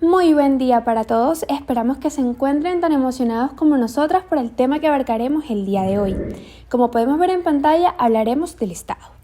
Muy buen día para todos, esperamos que se encuentren tan emocionados como nosotras por el tema que abarcaremos el día de hoy. Como podemos ver en pantalla, hablaremos del Estado.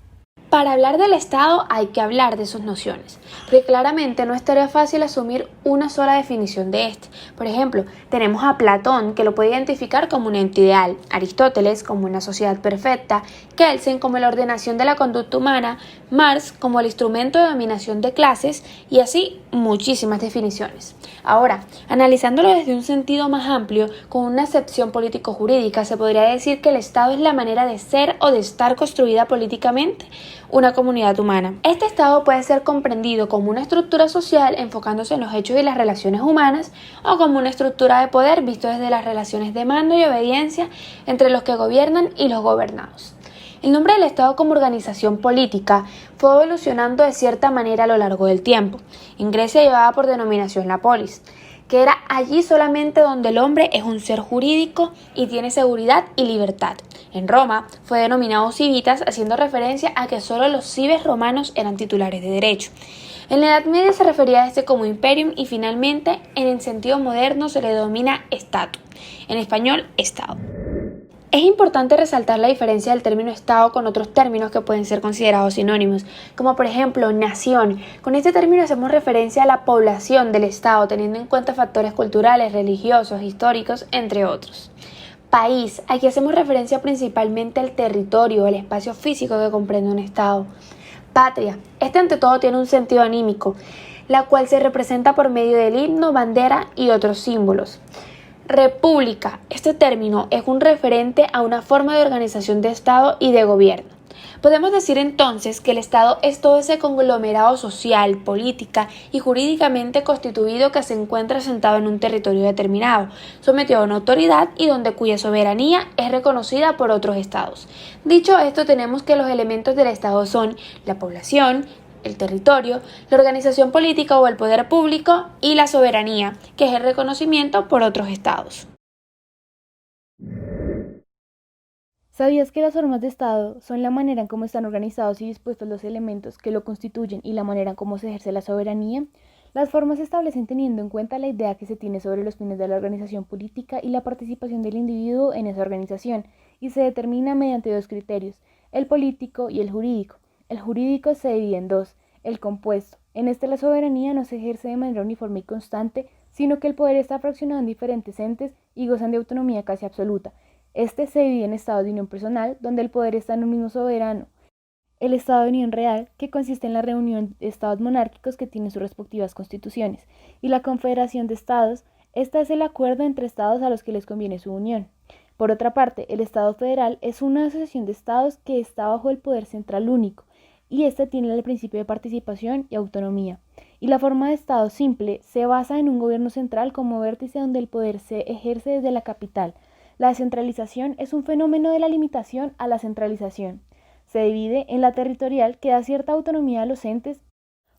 Para hablar del Estado hay que hablar de sus nociones, porque claramente no es tarea fácil asumir una sola definición de este. Por ejemplo, tenemos a Platón, que lo puede identificar como un ente ideal, Aristóteles como una sociedad perfecta, Kelsen como la ordenación de la conducta humana, Marx como el instrumento de dominación de clases y así muchísimas definiciones. Ahora, analizándolo desde un sentido más amplio, con una acepción político-jurídica, se podría decir que el Estado es la manera de ser o de estar construida políticamente una comunidad humana. Este Estado puede ser comprendido como una estructura social enfocándose en los hechos y las relaciones humanas o como una estructura de poder visto desde las relaciones de mando y obediencia entre los que gobiernan y los gobernados. El nombre del Estado como organización política fue evolucionando de cierta manera a lo largo del tiempo. En Grecia llevaba por denominación la polis, que era allí solamente donde el hombre es un ser jurídico y tiene seguridad y libertad. En Roma fue denominado civitas, haciendo referencia a que solo los cives romanos eran titulares de derecho. En la Edad Media se refería a este como imperium y finalmente en el sentido moderno se le denomina statum, en español Estado. Es importante resaltar la diferencia del término Estado con otros términos que pueden ser considerados sinónimos, como por ejemplo nación. Con este término hacemos referencia a la población del Estado, teniendo en cuenta factores culturales, religiosos, históricos, entre otros. País, aquí hacemos referencia principalmente al territorio, el espacio físico que comprende un Estado. Patria, este ante todo tiene un sentido anímico, la cual se representa por medio del himno, bandera y otros símbolos. República, este término es un referente a una forma de organización de Estado y de gobierno. Podemos decir entonces que el Estado es todo ese conglomerado social, política y jurídicamente constituido que se encuentra asentado en un territorio determinado, sometido a una autoridad y cuya soberanía es reconocida por otros estados. Dicho esto, tenemos que los elementos del Estado son la población, el territorio, la organización política o el poder público y la soberanía, que es el reconocimiento por otros estados. ¿Sabías que las formas de Estado son la manera en cómo están organizados y dispuestos los elementos que lo constituyen y la manera en cómo se ejerce la soberanía? Las formas se establecen teniendo en cuenta la idea que se tiene sobre los fines de la organización política y la participación del individuo en esa organización, y se determina mediante dos criterios, el político y el jurídico. El jurídico se divide en dos, el compuesto. En este la soberanía no se ejerce de manera uniforme y constante, sino que el poder está fraccionado en diferentes entes y gozan de autonomía casi absoluta. Este se divide en estados de unión personal, donde el poder está en un mismo soberano. El estado de unión real, que consiste en la reunión de estados monárquicos que tienen sus respectivas constituciones, y la confederación de estados, esta es el acuerdo entre estados a los que les conviene su unión. Por otra parte, el Estado federal es una asociación de estados que está bajo el poder central único, y este tiene el principio de participación y autonomía. Y la forma de Estado simple se basa en un gobierno central como vértice donde el poder se ejerce desde la capital. La descentralización es un fenómeno de la limitación a la centralización. Se divide en la territorial, que da cierta autonomía a los entes.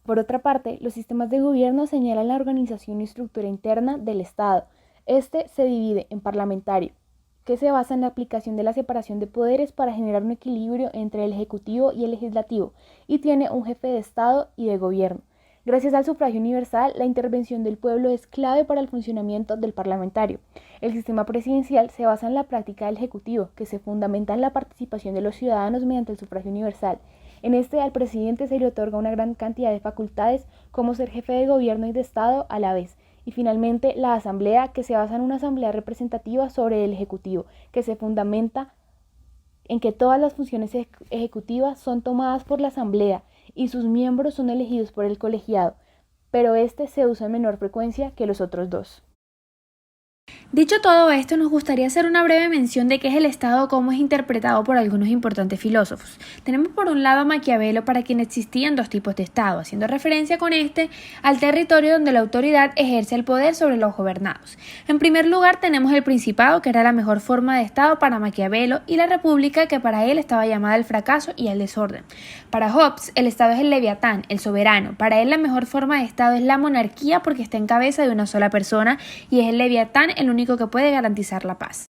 Por otra parte, los sistemas de gobierno señalan la organización y estructura interna del Estado. Este se divide en parlamentario, que se basa en la aplicación de la separación de poderes para generar un equilibrio entre el ejecutivo y el legislativo, y tiene un jefe de Estado y de gobierno. Gracias al sufragio universal, la intervención del pueblo es clave para el funcionamiento del parlamentario. El sistema presidencial se basa en la práctica del ejecutivo, que se fundamenta en la participación de los ciudadanos mediante el sufragio universal. En este, al presidente se le otorga una gran cantidad de facultades, como ser jefe de gobierno y de Estado a la vez. Y finalmente, la asamblea, que se basa en una asamblea representativa sobre el ejecutivo, que se fundamenta en que todas las funciones ejecutivas son tomadas por la asamblea y sus miembros son elegidos por el colegiado, pero este se usa en menor frecuencia que los otros dos. Dicho todo esto, nos gustaría hacer una breve mención de qué es el Estado, cómo es interpretado por algunos importantes filósofos. Tenemos por un lado a Maquiavelo, para quien existían dos tipos de Estado, haciendo referencia con este al territorio donde la autoridad ejerce el poder sobre los gobernados. En primer lugar tenemos el Principado, que era la mejor forma de Estado para Maquiavelo, y la República, que para él estaba llamada al fracaso y al desorden. Para Hobbes, el Estado es el Leviatán, el soberano. Para él la mejor forma de Estado es la monarquía porque está en cabeza de una sola persona y es el Leviatán el único que puede garantizar la paz.